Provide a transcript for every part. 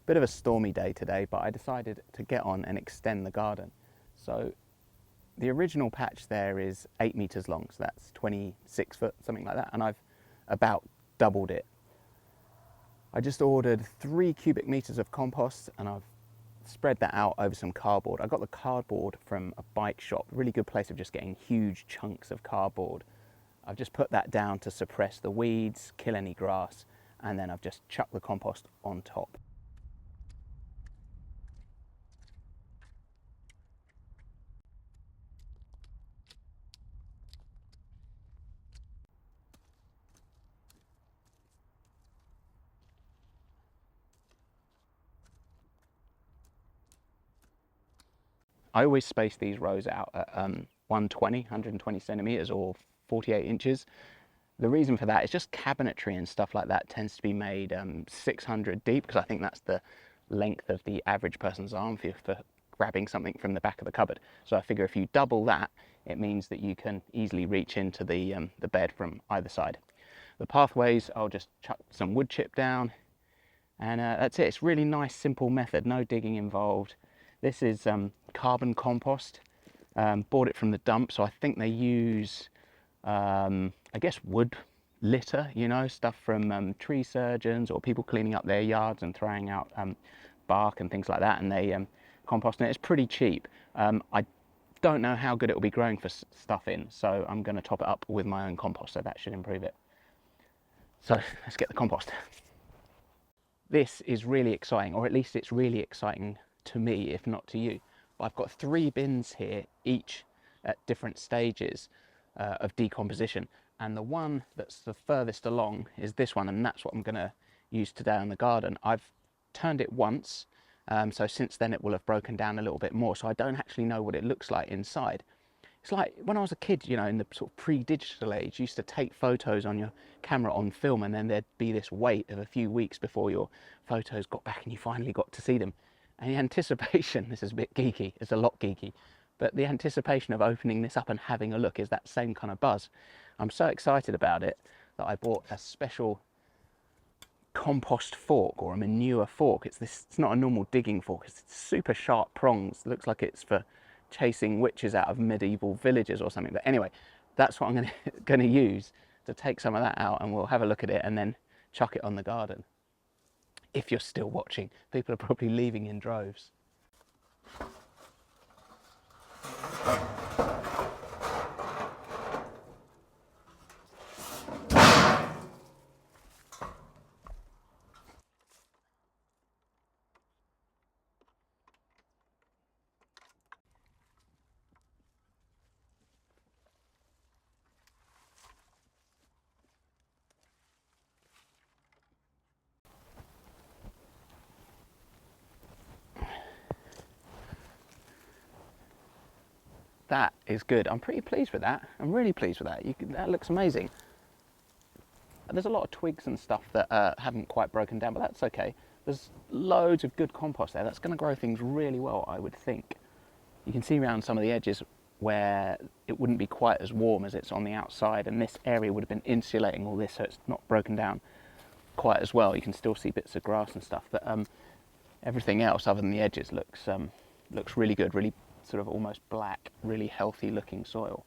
Bit of a stormy day today, but I decided to get on and extend the garden. So the original patch there is 8 meters long, so that's 26 foot, something like that, and I've about doubled it. I just ordered 3 cubic meters of compost and I've spread that out over some cardboard. I got the cardboard from a bike shop, really good place of just getting huge chunks of cardboard. I've just put that down to suppress the weeds, kill any grass, and then I've just chucked the compost on top. I always space these rows out at 120 centimeters or 48 inches. The reason for that is just cabinetry and stuff like that tends to be made 600 deep, because I think that's the length of the average person's arm for grabbing something from the back of the cupboard. So I figure if you double that, it means that you can easily reach into the bed from either side. The pathways, I'll just chuck some wood chip down, and that's it. It's really nice, simple method, no digging involved. This is carbon compost. Bought it from the dump, so I think they use, I guess, wood litter, you know, stuff from tree surgeons or people cleaning up their yards and throwing out bark and things like that, and they compost it. It's pretty cheap. I don't know how good it will be growing for stuff in, so I'm going to top it up with my own compost, so that should improve it. So let's get the compost. This is really exciting, or at least it's really exciting to me, if not to you. But I've got 3 bins here, each at different stages of decomposition. And the one that's the furthest along is this one, and that's what I'm going to use today on the garden. I've turned it once, so since then it will have broken down a little bit more, so I don't actually know what it looks like inside. It's like when I was a kid, you know, in the sort of pre-digital age, you used to take photos on your camera on film, and then there'd be this wait of a few weeks before your photos got back and you finally got to see them. And the anticipation, this is a bit geeky, it's a lot geeky, but the anticipation of opening this up and having a look is that same kind of buzz. I'm so excited about it that I bought a special compost fork, or a manure fork. It's not a normal digging fork, it's super sharp prongs. It looks like it's for chasing witches out of medieval villages or something. But anyway, that's what I'm going to use to take some of that out, and we'll have a look at it and then chuck it on the garden. If you're still watching, people are probably leaving in droves. That is good. I'm pretty pleased with that. I'm really pleased with that. That looks amazing. There's a lot of twigs and stuff that haven't quite broken down, but that's okay. There's loads of good compost there. That's going to grow things really well, I would think. You can see around some of the edges where it wouldn't be quite as warm as it's on the outside, and this area would have been insulating all this, so it's not broken down quite as well. You can still see bits of grass and stuff, but everything else other than the edges looks really good, really sort of almost black, really healthy looking soil.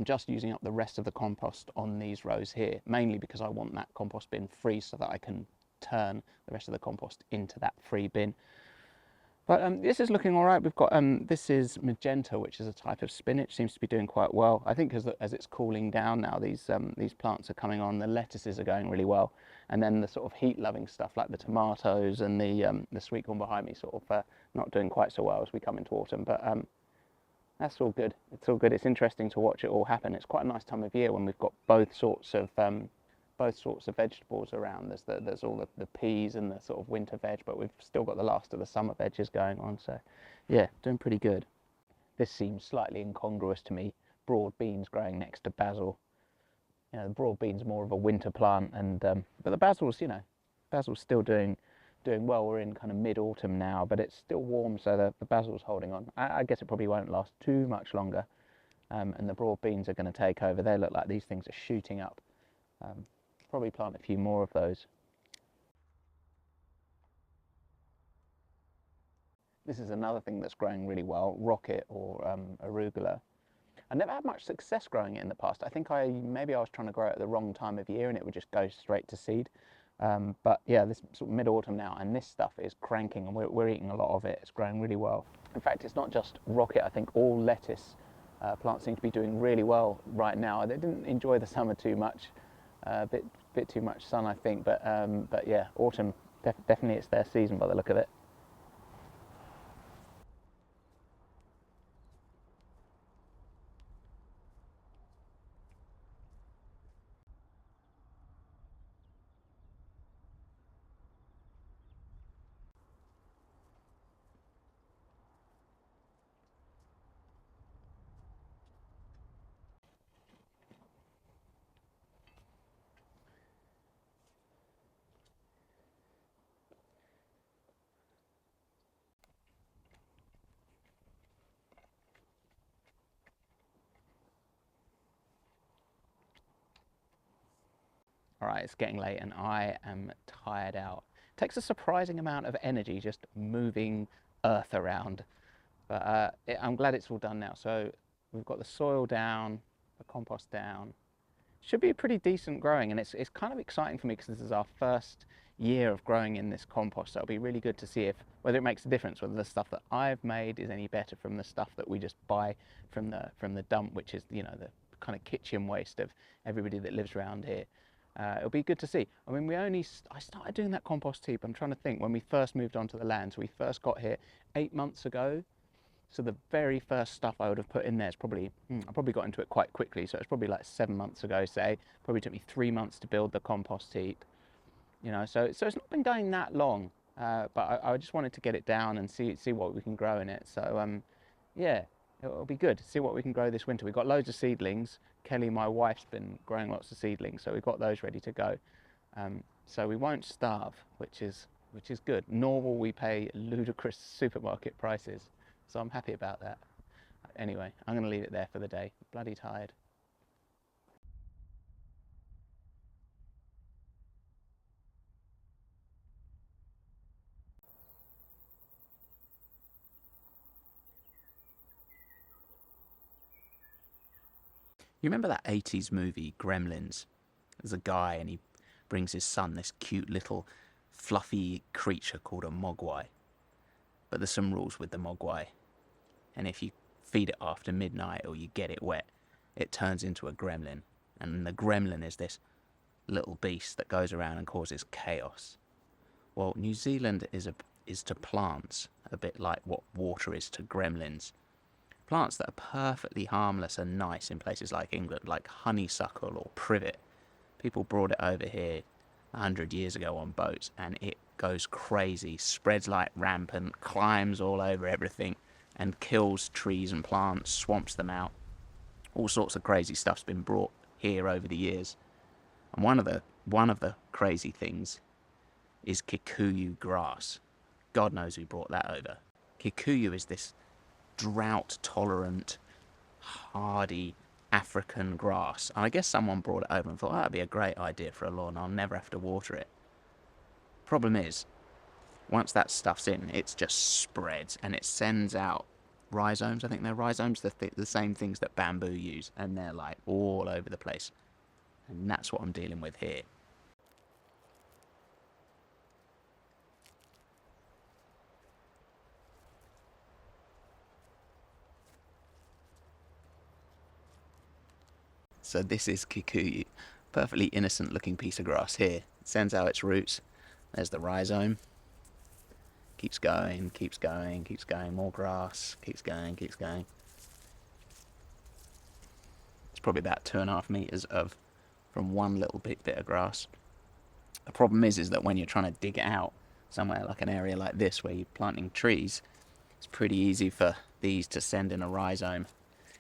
I'm just using up the rest of the compost on these rows here, mainly because I want that compost bin free so that I can turn the rest of the compost into that free bin. But this is looking all right. We've got, this is magenta, which is a type of spinach, seems to be doing quite well. I think as it's cooling down now, these plants are coming on, the lettuces are going really well. And then the sort of heat-loving stuff like the tomatoes and the sweet corn behind me sort of not doing quite so well as we come into autumn. But that's all good. It's all good. It's interesting to watch it all happen. It's quite a nice time of year when we've got both sorts of vegetables around. There's all the peas and the sort of winter veg, but we've still got the last of the summer veggies going on. So yeah, doing pretty good. This seems slightly incongruous to me. Broad beans growing next to basil. You know, the broad bean's more of a winter plant, and but the basil's, you know, basil's still doing well. We're in kind of mid-autumn now, but it's still warm, so the basil's holding on. I guess it probably won't last too much longer, and the broad beans are going to take over. They look like these things are shooting up. Probably plant a few more of those. This is another thing that's growing really well, rocket or arugula. I never had much success growing it in the past. I think maybe I was trying to grow it at the wrong time of year and it would just go straight to seed. But yeah, this sort of mid-autumn now, and this stuff is cranking, and we're eating a lot of it. It's growing really well. In fact, it's not just rocket. I think all lettuce plants seem to be doing really well right now. They didn't enjoy the summer too much, a bit too much sun, I think. But yeah, autumn definitely it's their season by the look of it. All right, it's getting late and I am tired out. It takes a surprising amount of energy just moving earth around. But I'm glad it's all done now. So we've got the soil down, the compost down. Should be pretty decent growing, and it's kind of exciting for me because this is our first year of growing in this compost. So it'll be really good to see whether it makes a difference, whether the stuff that I've made is any better from the stuff that we just buy from the dump, which is, you know, the kind of kitchen waste of everybody that lives around here. It'll be good to see. I mean, I started doing that compost heap. I'm trying to think when we first moved onto the land. So we first got here 8 months ago. So the very first stuff I would have put in there is probably, I probably got into it quite quickly. So it's probably like 7 months ago, say. Probably took me 3 months to build the compost heap. You know, so it's not been going that long. But I just wanted to get it down and see what we can grow in it. So yeah, it'll be good to see what we can grow this winter. We've got loads of seedlings. Kelly, my wife's been growing lots of seedlings, so we've got those ready to go. So we won't starve, which is good. Nor will we pay ludicrous supermarket prices. So I'm happy about that. Anyway, I'm going to leave it there for the day. Bloody tired. You remember that 80s movie, Gremlins? There's a guy and he brings his son this cute little fluffy creature called a mogwai. But there's some rules with the mogwai. And if you feed it after midnight or you get it wet, it turns into a gremlin. And the gremlin is this little beast that goes around and causes chaos. Well, New Zealand is to plants a bit like what water is to gremlins. Plants that are perfectly harmless and nice in places like England, like honeysuckle or privet. People brought it over here 100 years ago on boats, and it goes crazy, spreads like rampant, climbs all over everything, and kills trees and plants, swamps them out. All sorts of crazy stuff's been brought here over the years. And one of the crazy things is kikuyu grass. God knows who brought that over. Kikuyu is this drought-tolerant, hardy African grass. And I guess someone brought it over and thought, oh, that'd be a great idea for a lawn. I'll never have to water it. Problem is, once that stuff's in, it just spreads and it sends out rhizomes. I think they're rhizomes, the same things that bamboo use, and they're like all over the place. And that's what I'm dealing with here. So this is kikuyu, perfectly innocent looking piece of grass here. It sends out its roots. There's the rhizome. Keeps going, keeps going, keeps going. More grass, keeps going, keeps going. It's probably about 2.5 meters of from one little bit of grass. The problem is that when you're trying to dig it out somewhere like an area like this where you're planting trees, it's pretty easy for these to send in a rhizome,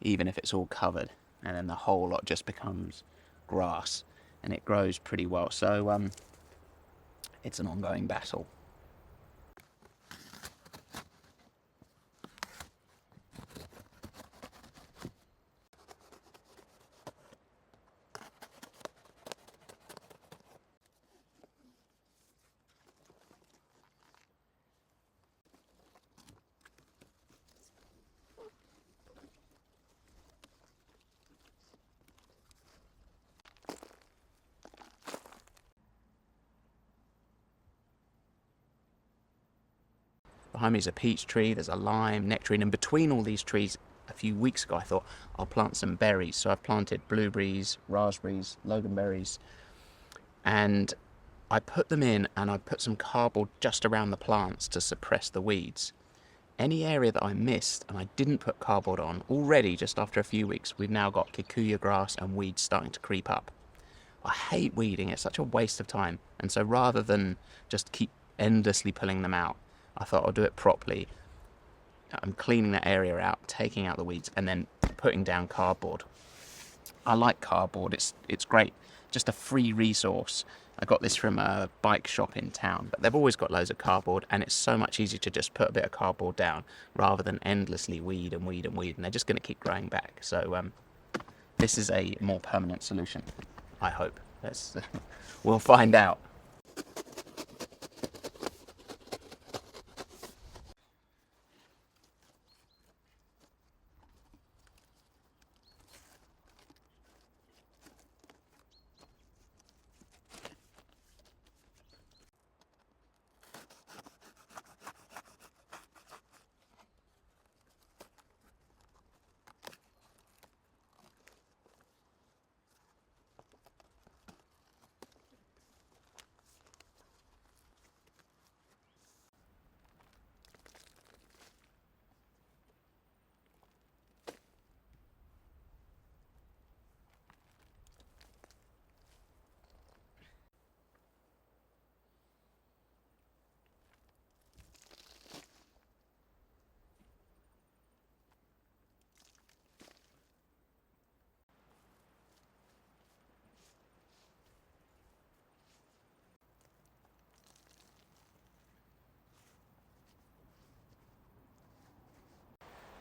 even if it's all covered, and then the whole lot just becomes grass, and it grows pretty well. So it's an ongoing battle. Behind me is a peach tree, there's a lime, nectarine, and between all these trees, a few weeks ago I thought I'll plant some berries. So I've planted blueberries, raspberries, loganberries, and I put them in and I put some cardboard just around the plants to suppress the weeds. Any area that I missed and I didn't put cardboard on, already just after a few weeks, we've now got kikuyu grass and weeds starting to creep up. I hate weeding, it's such a waste of time. And so rather than just keep endlessly pulling them out, I thought I'll do it properly. I'm cleaning that area out, taking out the weeds, and then putting down cardboard. I like cardboard, it's great. Just a free resource. I got this from a bike shop in town, but they've always got loads of cardboard, and it's so much easier to just put a bit of cardboard down rather than endlessly weed and weed and weed, and they're just going to keep growing back. So this is a more permanent solution, I hope. We'll find out.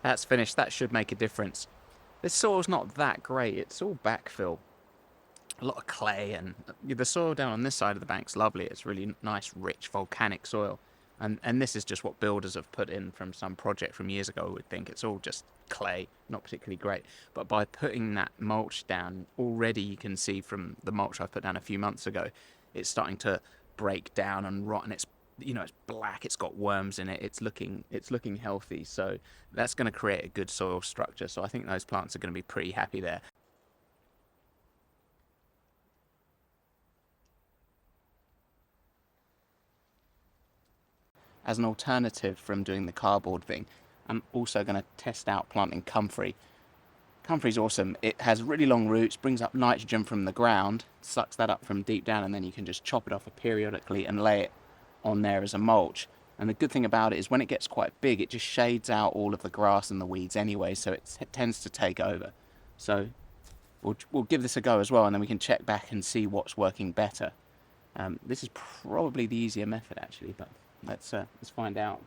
That's finished. That should make a difference. This soil's not that great. It's all backfill. A lot of clay, and the soil down on this side of the bank's lovely. It's really nice, rich, volcanic soil. And this is just what builders have put in from some project from years ago, I would think. It's all just clay, not particularly great. But by putting that mulch down, already you can see from the mulch I put down a few months ago, it's starting to break down and rot, and it's it's black, it's got worms in it, it's looking healthy. So that's going to create a good soil structure. So I think those plants are going to be pretty happy there. As an alternative from doing the cardboard thing, I'm also going to test out planting comfrey. Comfrey's awesome. It has really long roots, brings up nitrogen from the ground, sucks that up from deep down, and then you can just chop it off periodically and lay it on there as a mulch. And the good thing about it is when it gets quite big, it just shades out all of the grass and the weeds anyway, so it tends to take over. So we'll give this a go as well, and then we can check back and see what's working better. This is probably the easier method actually, but let's find out.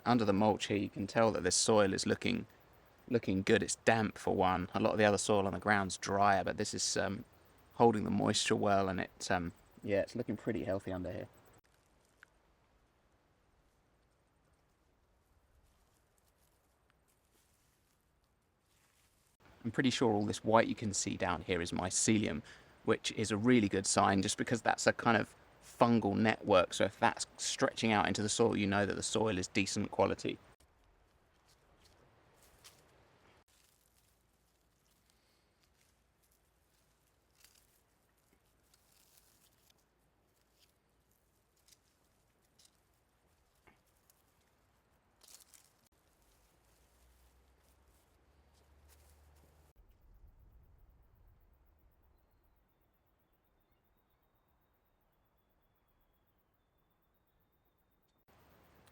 Under the mulch here, you can tell that this soil is looking good. It's damp for one. A lot of the other soil on the ground's drier, but this is holding the moisture well, and Yeah, it's looking pretty healthy under here. I'm pretty sure all this white you can see down here is mycelium, which is a really good sign just because that's a kind of fungal network. So if that's stretching out into the soil, you know that the soil is decent quality.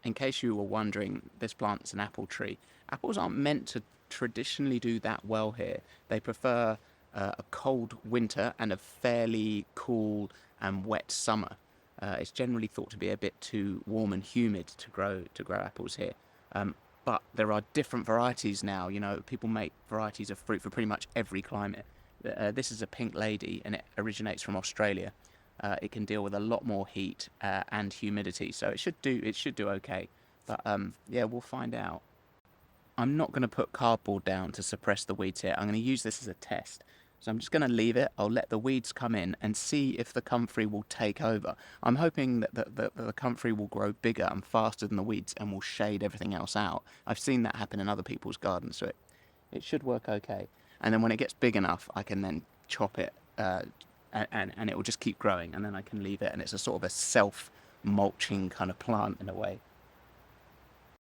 In case you were wondering, this plant's an apple tree. Apples aren't meant to traditionally do that well here. They prefer a cold winter and a fairly cool and wet summer. It's generally thought to be a bit too warm and humid to grow apples here. But there are different varieties now. You know, people make varieties of fruit for pretty much every climate. This is a pink lady, and it originates from Australia. It can deal with a lot more heat and humidity, so it should do okay. But yeah, we'll find out. I'm not going to put cardboard down to suppress the weeds here. I'm going to use this as a test. So I'm just going to leave it. I'll let the weeds come in and see if the comfrey will take over. I'm hoping that the comfrey will grow bigger and faster than the weeds and will shade everything else out. I've seen that happen in other people's gardens, so it should work okay. And then when it gets big enough, I can then chop it and it will just keep growing, and then I can leave it, and it's a sort of a self mulching kind of plant in a way.